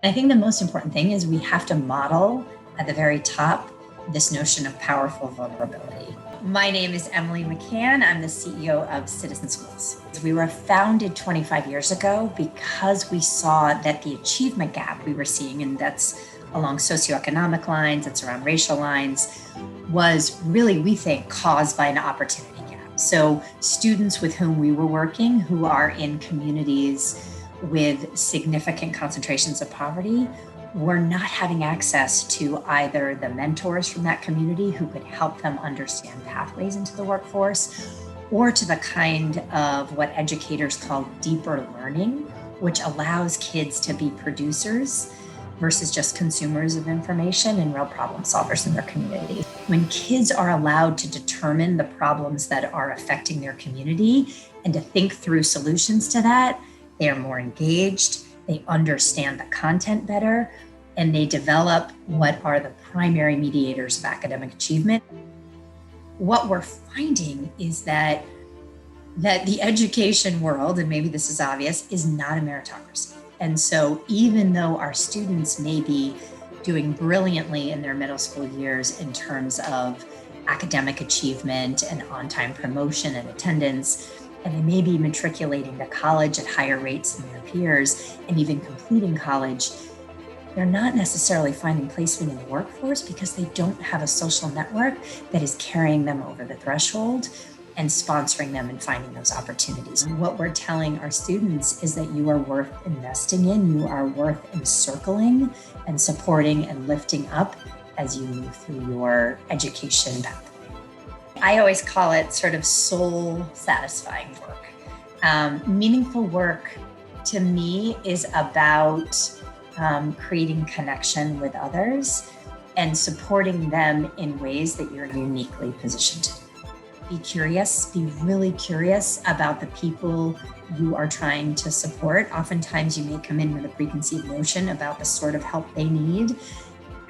I think the most important thing is we have to model at the very top this notion of powerful vulnerability. My name is Emily McCann. I'm the CEO of Citizen Schools. We were founded 25 years ago because we saw that the achievement gap we were seeing, and that's along socioeconomic lines, it's around racial lines, was really, we think, caused by an opportunity gap. So students with whom we were working, who are in communities with significant concentrations of poverty, were not having access to either the mentors from that community who could help them understand pathways into the workforce, or to the kind of what educators call deeper learning, which allows kids to be producers versus just consumers of information and real problem solvers in their community. When kids are allowed to determine the problems that are affecting their community and to think through solutions to that, they are more engaged, they understand the content better, and they develop what are the primary mediators of academic achievement. What we're finding is that the education world, and maybe this is obvious, is not a meritocracy. And so even though our students may be doing brilliantly in their middle school years in terms of academic achievement and on-time promotion and attendance, and they may be matriculating to college at higher rates than their peers and even completing college, they're not necessarily finding placement in the workforce because they don't have a social network that is carrying them over the threshold and sponsoring them and finding those opportunities. What we're telling our students is that you are worth investing in, you are worth encircling and supporting and lifting up as you move through your education pathway. I always call it sort of soul satisfying work. Meaningful work to me is about creating connection with others and supporting them in ways that you're uniquely positioned to. Be curious, be really curious about the people you are trying to support. Oftentimes you may come in with a preconceived notion about the sort of help they need.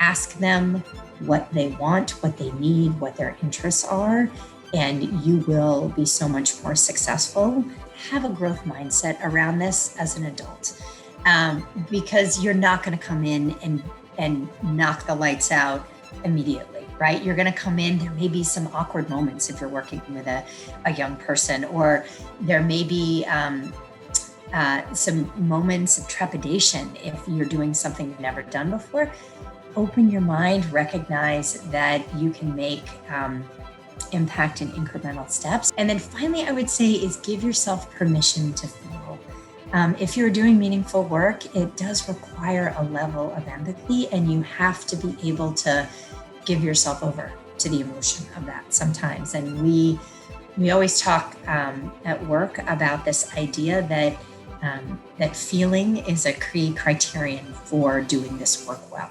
Ask them what they want, what they need, what their interests are, and you will be so much more successful. Have a growth mindset around this as an adult, because you're not going to come in and knock the lights out immediately, right? You're going to come in, there may be some awkward moments if you're working with a young person, or there may be some moments of trepidation if you're doing something you've never done before. Open your mind, recognize that you can make impact in incremental steps. And then finally, I would say is give yourself permission to feel. If you're doing meaningful work, it does require a level of empathy, and you have to be able to give yourself over to the emotion of that sometimes. And we always talk at work about this idea that feeling is a key criterion for doing this work well.